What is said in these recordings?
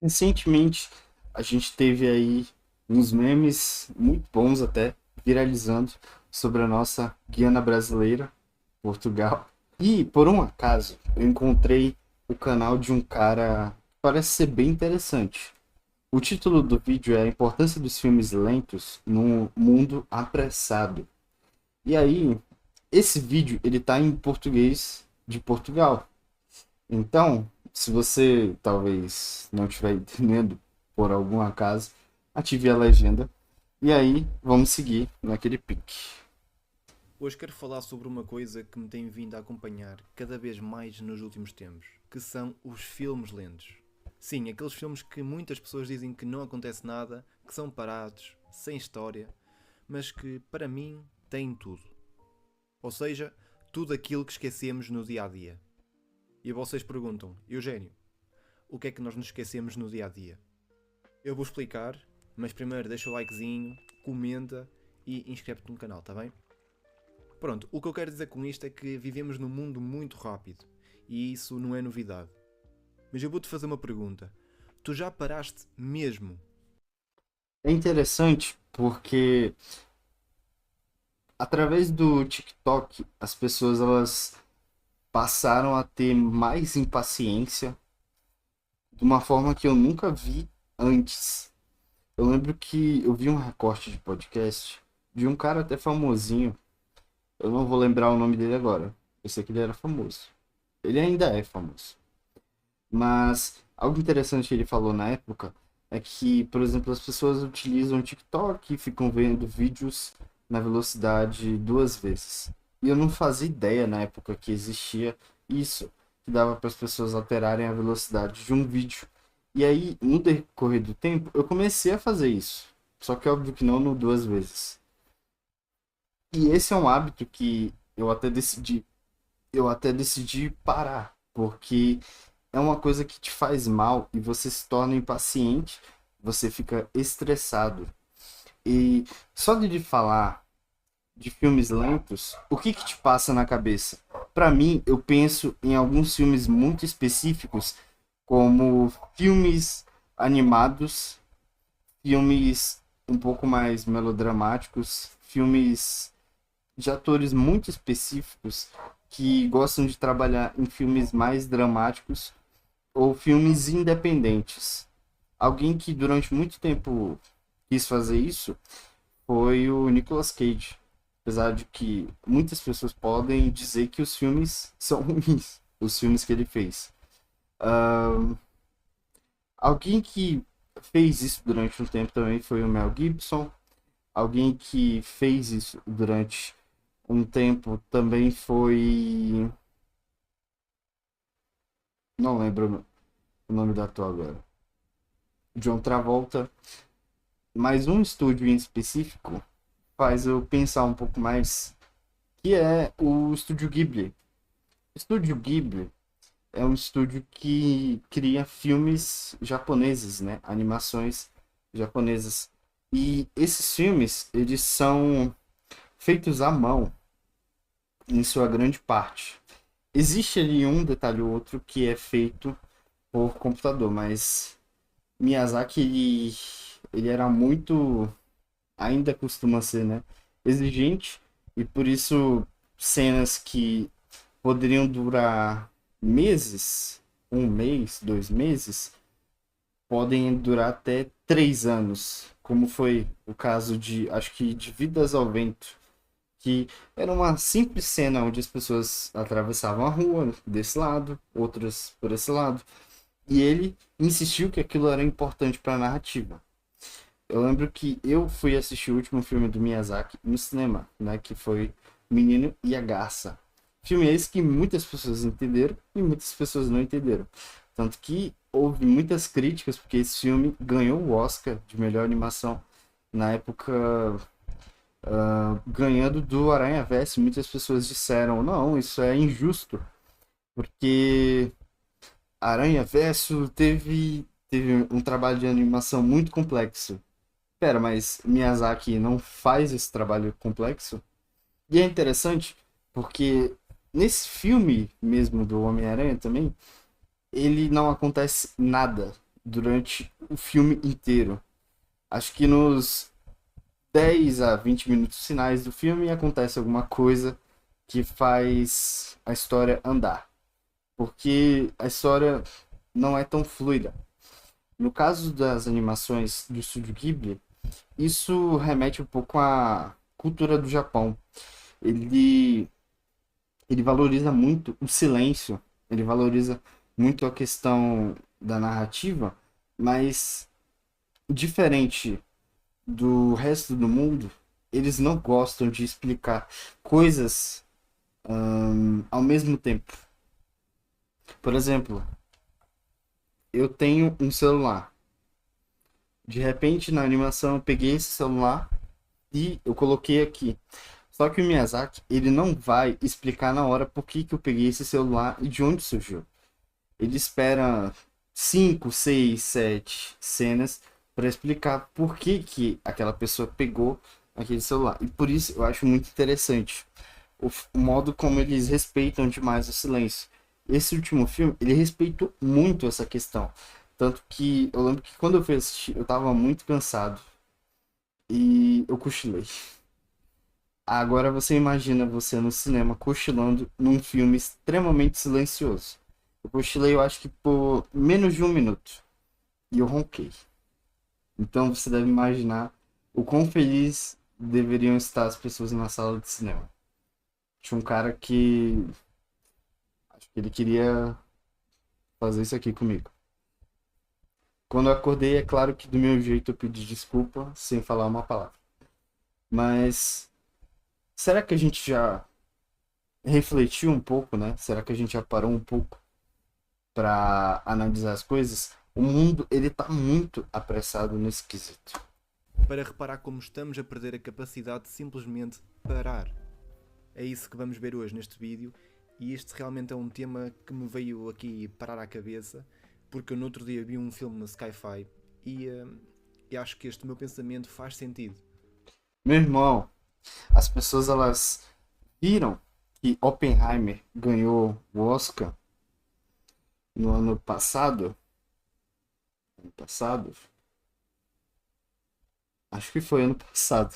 Recentemente, a gente teve aí uns memes muito bons até, viralizando sobre a nossa Guiana brasileira, Portugal. E, por um acaso, eu encontrei o canal de um cara que parece ser bem interessante. O título do vídeo é A Importância dos Filmes Lentos num Mundo Apressado. E aí, esse vídeo ele tá em português de Portugal. Então, se você talvez não estiver entendendo por algum acaso, ative a legenda e aí vamos seguir naquele pique. Hoje quero falar sobre uma coisa que me tem vindo a acompanhar cada vez mais nos últimos tempos, que são os filmes lentos. Sim, aqueles filmes que muitas pessoas dizem que não acontece nada, que são parados, sem história, mas que, para mim, têm tudo. Ou seja, tudo aquilo que esquecemos no dia a dia. E vocês perguntam, Eugénio, o que é que nós nos esquecemos no dia a dia? Eu vou explicar, mas primeiro deixa o likezinho, comenta e inscreve-te no canal, tá bem? Pronto, o que eu quero dizer com isto é que vivemos num mundo muito rápido e isso não é novidade. Mas eu vou-te fazer uma pergunta. Tu já paraste mesmo? É interessante porque através do TikTok as pessoas elas passaram a ter mais impaciência de uma forma que eu nunca vi antes. Eu lembro que eu vi um recorte de podcast de um cara até famosinho. Eu não vou lembrar o nome dele agora. Eu sei que ele era famoso. Ele ainda é famoso. Mas algo interessante que ele falou na época é que, por exemplo, as pessoas utilizam o TikTok e ficam vendo vídeos na velocidade duas vezes. E eu não fazia ideia na época que existia isso, que dava para as pessoas alterarem a velocidade de um vídeo. E aí, no decorrer do tempo, eu comecei a fazer isso. Só que óbvio que não no duas vezes. E esse é um hábito que eu até decidi parar, porque é uma coisa que te faz mal e você se torna impaciente, você fica estressado. E só de falar de filmes lentos, o que que te passa na cabeça? Para mim, eu penso em alguns filmes muito específicos, como filmes animados, filmes um pouco mais melodramáticos, filmes de atores muito específicos que gostam de trabalhar em filmes mais dramáticos ou filmes independentes. Alguém que durante muito tempo quis fazer isso foi o Nicolas Cage. Apesar de que muitas pessoas podem dizer que os filmes são ruins, os filmes que ele fez. Alguém que fez isso durante um tempo também foi o Mel Gibson. Alguém que fez isso durante um tempo também foi. Não lembro o nome do ator agora. John Travolta. Mas um estúdio em específico faz eu pensar um pouco mais, que é o Estúdio Ghibli. O Estúdio Ghibli é um estúdio que cria filmes japoneses, né? Animações japonesas. E esses filmes, eles são feitos à mão, em sua grande parte. Existe ali um detalhe ou outro que é feito por computador, mas Miyazaki, ele era muito, ainda costuma ser, né, exigente, e por isso cenas que poderiam durar meses, um mês, 2 meses, podem durar até 3 anos, como foi o caso de, acho que de Vidas ao Vento, que era uma simples cena onde as pessoas atravessavam a rua desse lado, outras por esse lado, e ele insistiu que aquilo era importante para a narrativa. Eu lembro que eu fui assistir o último filme do Miyazaki no cinema, né? Que foi O Menino e a Garça. Filme esse que muitas pessoas entenderam e muitas pessoas não entenderam. Tanto que houve muitas críticas porque esse filme ganhou o Oscar de melhor animação na época, ganhando do Aranha Verso. Muitas pessoas disseram: não, isso é injusto, porque Aranha Verso teve um trabalho de animação muito complexo. Pera, mas Miyazaki não faz esse trabalho complexo? E é interessante porque nesse filme mesmo do Homem-Aranha também, ele não acontece nada durante o filme inteiro. Acho que nos 10 a 20 minutos finais do filme acontece alguma coisa que faz a história andar. Porque a história não é tão fluida. No caso das animações do Estúdio Ghibli, isso remete um pouco à cultura do Japão. Ele, ele valoriza muito o silêncio, ele valoriza muito a questão da narrativa, mas diferente do resto do mundo, eles não gostam de explicar coisas ao mesmo tempo. Por exemplo, eu tenho um celular. De repente, na animação, eu peguei esse celular e eu coloquei aqui. Só que o Miyazaki, ele não vai explicar na hora por que que eu peguei esse celular e de onde surgiu. Ele espera 5, 6, 7 cenas para explicar por que que aquela pessoa pegou aquele celular. E por isso eu acho muito interessante o modo como eles respeitam demais o silêncio. Esse último filme, ele respeitou muito essa questão. Tanto que eu lembro que quando eu fui assistir, eu tava muito cansado e eu cochilei. Agora você imagina você no cinema cochilando num filme extremamente silencioso. Eu cochilei, eu acho que por menos de um minuto. E eu ronquei. Então você deve imaginar o quão feliz deveriam estar as pessoas na sala de cinema. Tinha um cara que acho que ele queria fazer isso aqui comigo. Quando eu acordei, é claro que do meu jeito eu pedi desculpa sem falar uma palavra. Mas será que a gente já refletiu um pouco, né? Será que a gente já parou um pouco para analisar as coisas? O mundo, ele tá muito apressado nesse quesito. Para reparar como estamos a perder a capacidade de simplesmente parar. É isso que vamos ver hoje neste vídeo, e este realmente é um tema que me veio aqui parar à cabeça, porque eu no outro dia vi um filme na Sci-Fi e acho que este meu pensamento faz sentido. Meu irmão, as pessoas elas viram que Oppenheimer ganhou o Oscar no ano passado. Ano passado? Acho que foi ano passado.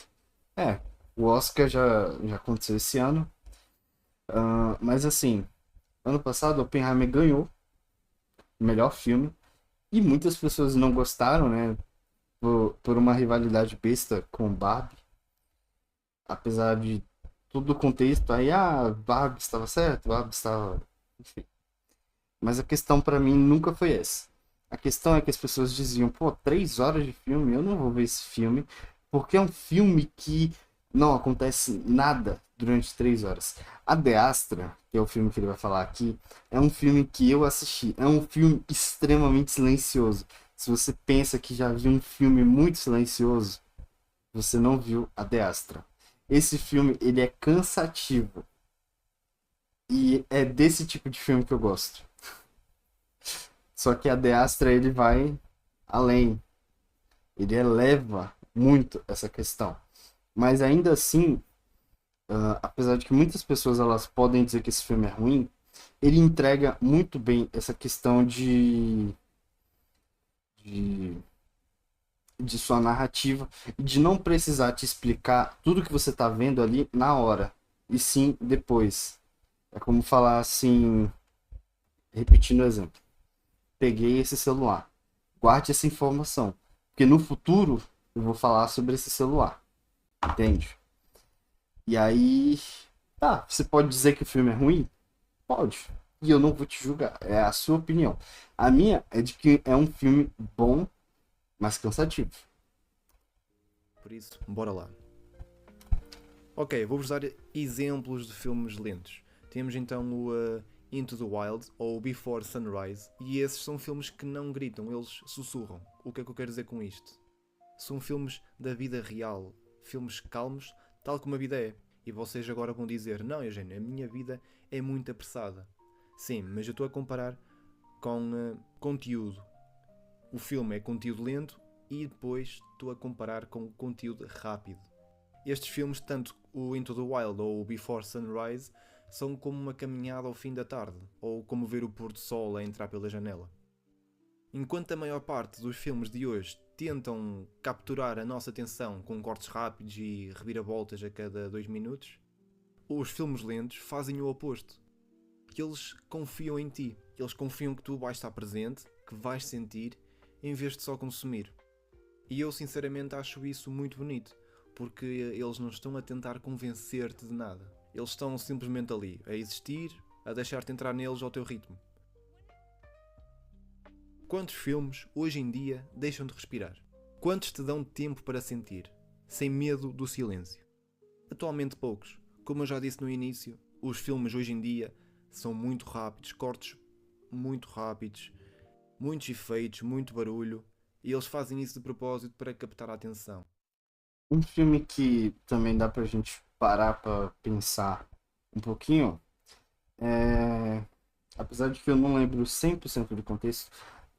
É, o Oscar já aconteceu esse ano. Mas assim, ano passado Oppenheimer ganhou o melhor filme. E muitas pessoas não gostaram, né? Por uma rivalidade besta com Barbie. Apesar de todo o contexto, aí Barbie estava certo, Barbie estava. Enfim. Mas a questão pra mim nunca foi essa. A questão é que as pessoas diziam, pô, 3 horas de filme, eu não vou ver esse filme, porque é um filme que não acontece nada durante 3 horas. A De Astra, que é o filme que ele vai falar aqui, é um filme que eu assisti. É um filme extremamente silencioso. Se você pensa que já viu um filme muito silencioso, você não viu a De Astra. Esse filme, ele é cansativo. E é desse tipo de filme que eu gosto. Só que a De Astra ele vai além. Ele eleva muito essa questão. Mas ainda assim, apesar de que muitas pessoas elas podem dizer que esse filme é ruim, ele entrega muito bem essa questão de, de sua narrativa e de não precisar te explicar tudo que você está vendo ali na hora, e sim depois. É como falar assim, repetindo o exemplo. Peguei esse celular. Guarde essa informação. Porque no futuro eu vou falar sobre esse celular. Entende? E aí. Tá, você pode dizer que o filme é ruim? Pode. E eu não vou te julgar. É a sua opinião. A minha é de que é um filme bom, mas cansativo. Por isso, bora lá. Ok, vou-vos dar exemplos de filmes lentos. Temos então o Into the Wild ou Before Sunrise, e esses são filmes que não gritam, eles sussurram. O que é que eu quero dizer com isto? São filmes da vida real, filmes calmos, tal como a vida é. E vocês agora vão dizer, não Eugênio, a minha vida é muito apressada. Sim, mas eu estou a comparar com conteúdo. O filme é conteúdo lento e depois estou a comparar com conteúdo rápido. Estes filmes, tanto o Into the Wild ou o Before Sunrise, são como uma caminhada ao fim da tarde, ou como ver o pôr do sol a entrar pela janela. Enquanto a maior parte dos filmes de hoje tentam capturar a nossa atenção com cortes rápidos e reviravoltas a cada 2 minutos, os filmes lentos fazem o oposto. Que eles confiam em ti. Eles confiam que tu vais estar presente, que vais sentir, em vez de só consumir. E eu sinceramente acho isso muito bonito, porque eles não estão a tentar convencer-te de nada. Eles estão simplesmente ali, a existir, a deixar-te entrar neles ao teu ritmo. Quantos filmes, hoje em dia, deixam de respirar? Quantos te dão tempo para sentir, sem medo do silêncio? Atualmente poucos. Como eu já disse no início, os filmes hoje em dia são muito rápidos, cortes muito rápidos, muitos efeitos, muito barulho, e eles fazem isso de propósito para captar a atenção. Um filme que também dá pra gente parar pra pensar um pouquinho, é... apesar de que eu não lembro 100% do contexto,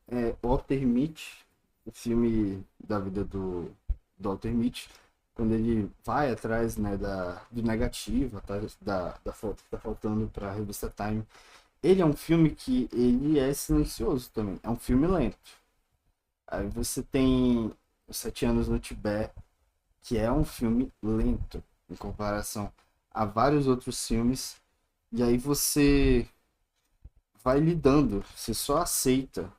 é Walter Mitty, o filme da vida do Walter Mitty, quando ele vai atrás, né, do negativo, atrás da foto que tá faltando para a revista Time. Ele é um filme que ele é silencioso também, é um filme lento. Aí você tem Os Sete Anos no Tibete, que é um filme lento em comparação a vários outros filmes, e aí você vai lidando, você só aceita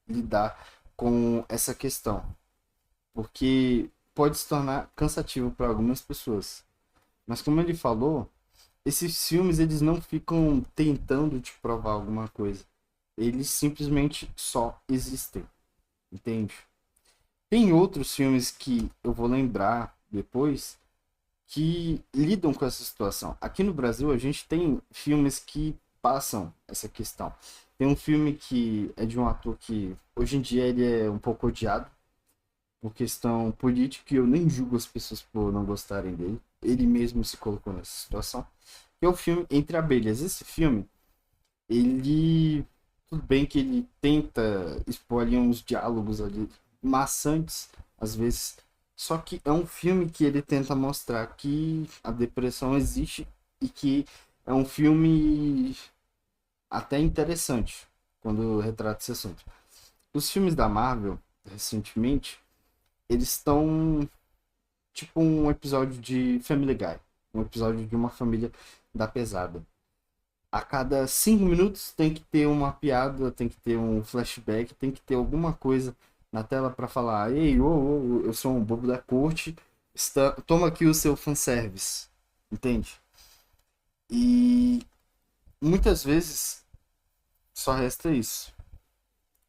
lidar com essa questão, porque pode se tornar cansativo para algumas pessoas. Mas como ele falou, esses filmes eles não ficam tentando te provar alguma coisa. Eles simplesmente só existem, entende? Tem outros filmes que eu vou lembrar depois que lidam com essa situação. Aqui no Brasil a gente tem filmes que passam essa questão. Tem um filme que é de um ator que hoje em dia ele é um pouco odiado por questão política e eu nem julgo as pessoas por não gostarem dele. Ele mesmo se colocou nessa situação. Que é o filme Entre Abelhas. Esse filme, ele tudo bem que ele tenta expor ali uns diálogos ali maçantes às vezes, só que é um filme que ele tenta mostrar que a depressão existe e que é um filme até interessante quando retrata esse assunto. Os filmes da Marvel, recentemente, eles estão tipo um episódio de Family Guy, um episódio de uma família da pesada. A cada 5 minutos tem que ter uma piada, tem que ter um flashback, tem que ter alguma coisa na tela para falar: ei, eu sou um bobo da corte, toma aqui o seu fanservice, entende? E muitas vezes só resta isso.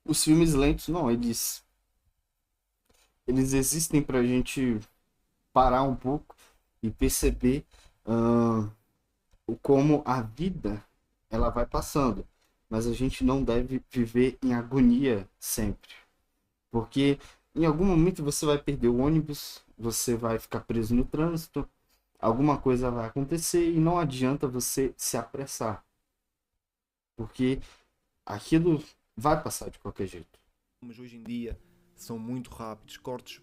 Os filmes lentos, não, eles existem pra gente parar um pouco e perceber ah, o como a vida ela vai passando, mas a gente não deve viver em agonia sempre, porque em algum momento você vai perder o ônibus, você vai ficar preso no trânsito, alguma coisa vai acontecer e não adianta você se apressar, porque aquilo vai passar de qualquer jeito. Mas hoje em dia são muito rápidos, cortes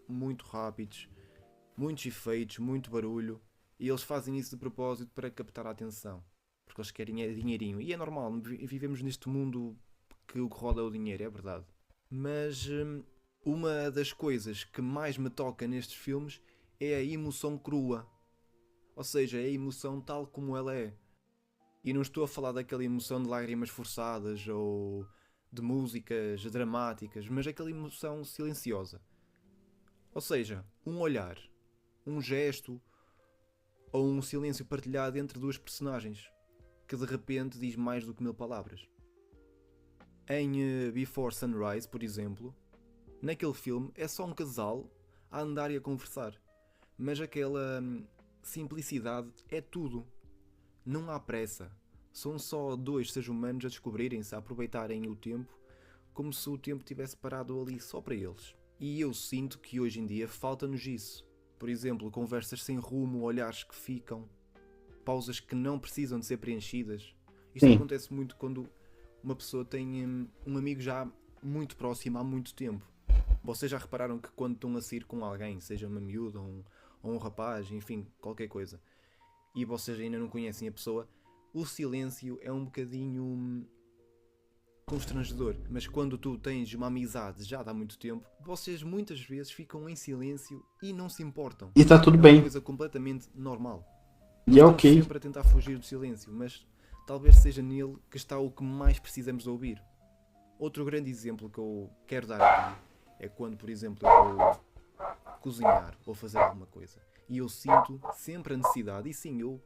muito rápidos, muitos efeitos, muito barulho, e eles fazem isso de propósito para captar a atenção, porque eles querem dinheirinho. E é normal, vivemos neste mundo que o que roda é o dinheiro, é verdade. Mas uma das coisas que mais me toca nestes filmes é a emoção crua, ou seja, é a emoção tal como ela é. E não estou a falar daquela emoção de lágrimas forçadas ou de músicas dramáticas, mas aquela emoção silenciosa. Ou seja, um olhar, um gesto ou um silêncio partilhado entre duas personagens, que de repente diz mais do que 1000 palavras. Em Before Sunrise, por exemplo, naquele filme é só um casal a andar e a conversar, mas aquela simplicidade é tudo. Não há pressa. São só dois seres humanos a descobrirem-se, a aproveitarem o tempo, como se o tempo tivesse parado ali só para eles. E eu sinto que hoje em dia falta-nos isso. Por exemplo, conversas sem rumo, olhares que ficam, pausas que não precisam de ser preenchidas. Isto Sim, acontece muito quando uma pessoa tem um amigo já muito próximo há muito tempo. Vocês já repararam que quando estão a sair com alguém, seja uma miúda ou um rapaz, enfim, qualquer coisa, e vocês ainda não conhecem a pessoa, o silêncio é um bocadinho constrangedor, mas quando tu tens uma amizade já há muito tempo, vocês muitas vezes ficam em silêncio e não se importam. E tá tudo É uma bem. coisa completamente normal. E Nós é estamos ok. sempre a tentar fugir do silêncio, mas talvez seja nele que está o que mais precisamos de ouvir. Outro grande exemplo que eu quero dar aqui é quando, por exemplo, eu vou cozinhar ou fazer alguma coisa e eu sinto sempre a necessidade, e sim, eu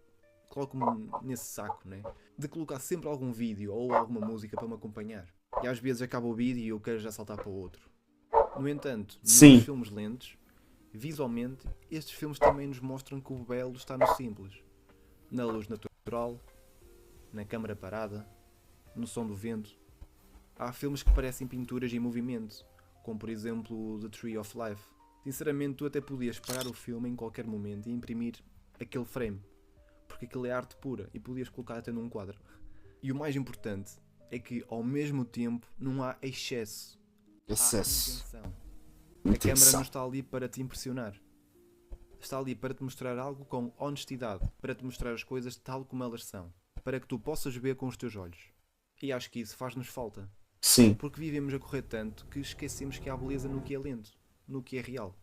coloco-me nesse saco, né? De colocar sempre algum vídeo ou alguma música para me acompanhar. E às vezes acaba o vídeo e eu quero já saltar para o outro. No entanto, nos Sim, filmes lentos, visualmente, estes filmes também nos mostram que o belo está no simples. Na luz natural, na câmara parada, no som do vento. Há filmes que parecem pinturas em movimento, como por exemplo The Tree of Life. Sinceramente, tu até podias parar o filme em qualquer momento e imprimir aquele frame, porque aquilo é arte pura e podias colocar até num quadro. E o mais importante é que, ao mesmo tempo, não há excesso, há excesso. intenção. A câmara não Intenção. está ali para te impressionar. Está ali para te mostrar algo com honestidade, para te mostrar as coisas tal como elas são, para que tu possas ver com os teus olhos. E acho que isso faz-nos falta, Sim. porque vivemos a correr tanto que esquecemos que há beleza no que é lento, no que é real.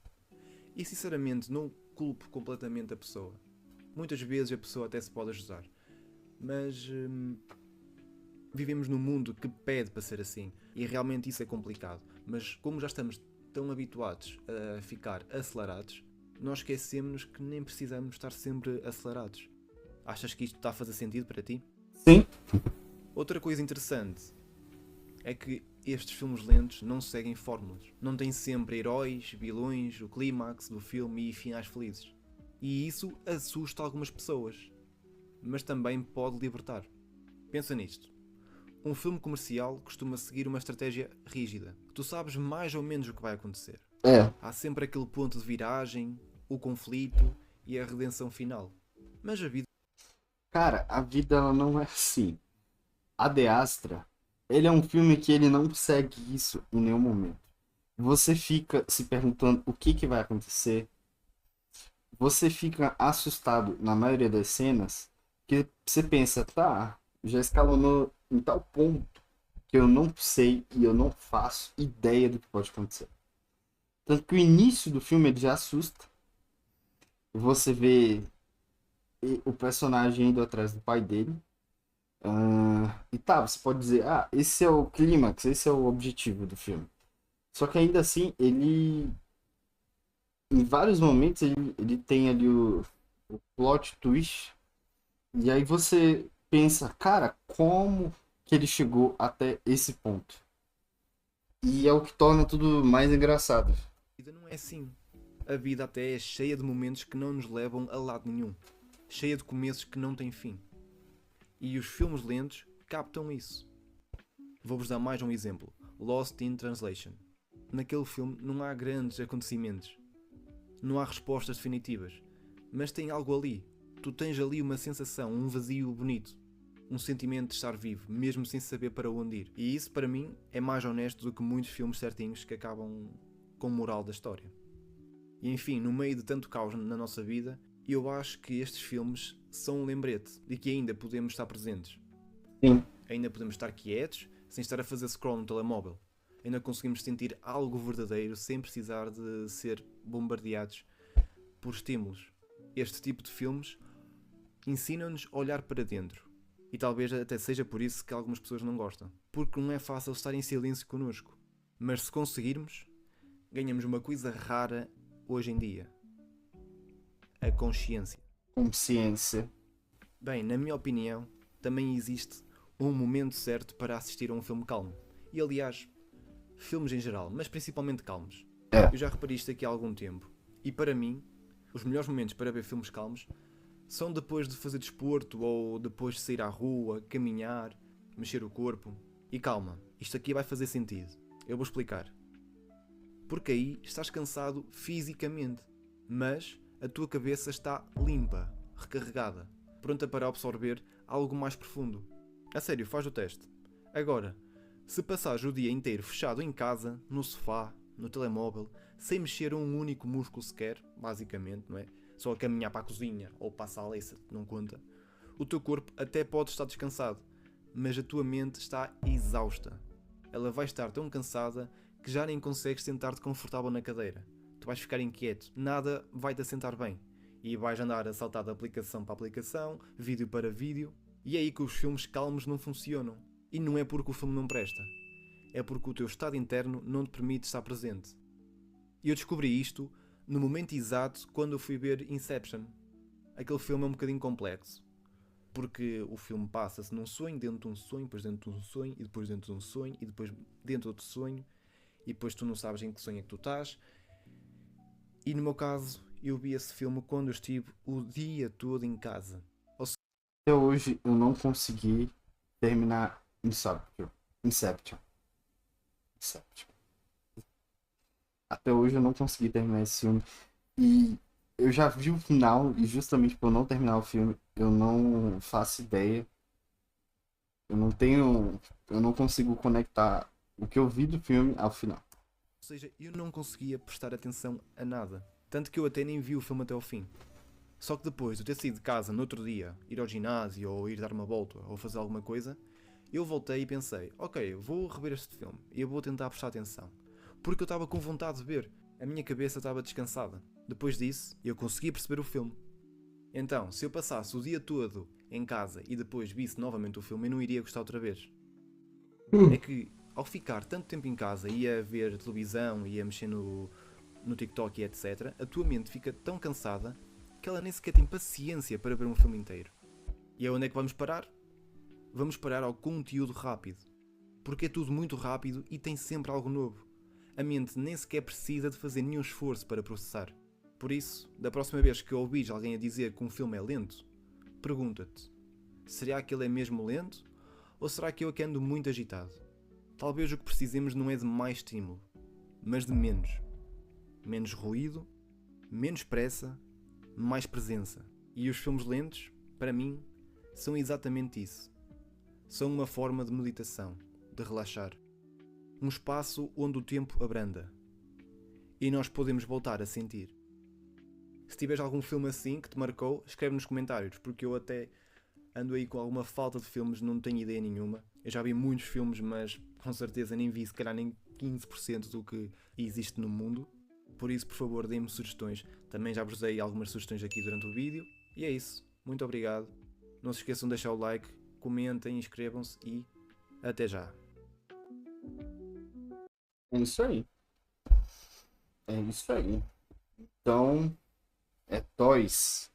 E sinceramente não culpo completamente a pessoa. Muitas vezes a pessoa até se pode ajudar, mas vivemos num mundo que pede para ser assim e realmente isso é complicado. Mas como já estamos tão habituados a ficar acelerados, nós esquecemos que nem precisamos estar sempre acelerados. Achas que isto está a fazer sentido para ti? Sim. Outra coisa interessante é que estes filmes lentos não seguem fórmulas. Não têm sempre heróis, vilões, o clímax do filme e finais felizes. E isso assusta algumas pessoas, mas também pode libertar. Pensa nisto. Um filme comercial costuma seguir uma estratégia rígida. Tu sabes mais ou menos o que vai acontecer. É. Há sempre aquele ponto de viragem, o conflito e a redenção final. Mas a vida Cara, a vida ela não é assim. A De Astra, ele é um filme que ele não segue isso em nenhum momento. Você fica se perguntando o que que vai acontecer. Você fica assustado na maioria das cenas, que você pensa, tá, já escalonou em tal ponto que eu não sei e eu não faço ideia do que pode acontecer. Tanto que o início do filme ele já assusta. Você vê o personagem indo atrás do pai dele. E tá, você pode dizer, ah, esse é o clímax, esse é o objetivo do filme. Só que ainda assim, ele. Em vários momentos, ele tem ali o plot twist. E aí você pensa, cara, como que ele chegou até esse ponto? E é o que torna tudo mais engraçado. não é assim. A vida até é cheia de momentos que não nos levam a lado nenhum. Cheia de começos que não têm fim. E os filmes lentos captam isso. Vou-vos dar mais um exemplo. Lost in Translation. Naquele filme não há grandes acontecimentos. Não há respostas definitivas. Mas tem algo ali. Tu tens ali uma sensação, um vazio bonito. Um sentimento de estar vivo, mesmo sem saber para onde ir. E isso, para mim, é mais honesto do que muitos filmes certinhos que acabam com moral da história. E enfim, no meio de tanto caos na nossa vida, eu acho que estes filmes são um lembrete de que ainda podemos estar presentes. Sim. Ainda podemos estar quietos, sem estar a fazer scroll no telemóvel. Ainda conseguimos sentir algo verdadeiro sem precisar de ser bombardeados por estímulos. Este tipo de filmes ensinam-nos a olhar para dentro. E talvez até seja por isso que algumas pessoas não gostam. Porque não é fácil estar em silêncio connosco. Mas se conseguirmos, ganhamos uma coisa rara hoje em dia. A consciência. Consciência. Bem, na minha opinião, também existe um momento certo para assistir a um filme calmo. E aliás, filmes em geral, mas principalmente calmos. É. Eu já reparei isto aqui há algum tempo. E para mim, os melhores momentos para ver filmes calmos são depois de fazer desporto ou depois de sair à rua, caminhar, mexer o corpo. E calma, isto aqui vai fazer sentido. Eu vou explicar. Porque aí estás cansado fisicamente, mas a tua cabeça está limpa, recarregada, pronta para absorver algo mais profundo. A sério, faz o teste. Agora, se passares o dia inteiro fechado em casa, no sofá, no telemóvel, sem mexer um único músculo sequer, basicamente, não é? Só a caminhar para a cozinha ou para a sala, isso não conta. O teu corpo até pode estar descansado, mas a tua mente está exausta. ela vai estar tão cansada que já nem consegues sentar-te confortável na cadeira. Tu vais ficar inquieto, nada vai-te assentar bem. E vais andar a saltar de aplicação para aplicação, vídeo para vídeo, e é aí que os filmes calmos não funcionam. E não é porque o filme não presta, é porque o teu estado interno não te permite estar presente. E eu descobri isto no momento exato quando eu fui ver Inception. Aquele filme é um bocadinho complexo, porque o filme passa-se num sonho, dentro de um sonho, depois dentro de um sonho, e depois dentro de um sonho, e depois dentro de outro sonho, e depois tu não sabes em que sonho é que tu estás. E no meu caso, eu vi esse filme quando eu estive o dia todo em casa. Até hoje eu não consegui terminar Inception. Inception. Inception. Até hoje eu não consegui terminar esse filme. E eu já vi o final, e justamente por não terminar o filme, eu não faço ideia. Eu não tenho. Eu não consigo conectar o que eu vi do filme ao final. Ou seja, eu não conseguia prestar atenção a nada. Tanto que eu até nem vi o filme até ao fim. Só que depois de eu ter saído de casa no outro dia, ir ao ginásio ou ir dar uma volta ou fazer alguma coisa, eu voltei e pensei, ok, vou rever este filme e eu vou tentar prestar atenção. Porque eu estava com vontade de ver, a minha cabeça estava descansada. Depois disso, eu consegui perceber o filme. Então, se eu passasse o dia todo em casa e depois visse novamente o filme, eu não iria gostar outra vez. É que, ao ficar tanto tempo em casa e a ver televisão e a mexer no TikTok e etc., a tua mente fica tão cansada que ela nem sequer tem paciência para ver um filme inteiro. E é onde é que vamos parar? Vamos parar ao conteúdo rápido. Porque é tudo muito rápido e tem sempre algo novo. A mente nem sequer precisa de fazer nenhum esforço para processar. Por isso, da próxima vez que ouvires alguém a dizer que um filme é lento, pergunta-te: será que ele é mesmo lento? Ou será que eu aqui ando muito agitado? Talvez o que precisemos não é de mais estímulo, mas de menos. Menos ruído, menos pressa, mais presença. E os filmes lentos, para mim, são exatamente isso. São uma forma de meditação, de relaxar. Um espaço onde o tempo abranda. E nós podemos voltar a sentir. Se tiveres algum filme assim que te marcou, escreve nos comentários, porque eu até ando aí com alguma falta de filmes, não tenho ideia nenhuma. Eu já vi muitos filmes, mas com certeza nem vi se calhar nem 15% do que existe no mundo. Por isso, por favor, deem-me sugestões. Também já vos dei algumas sugestões aqui durante o vídeo. E é isso. Muito obrigado. Não se esqueçam de deixar o like, comentem, inscrevam-se e até já. É isso aí. É isso aí. Então, é Toys.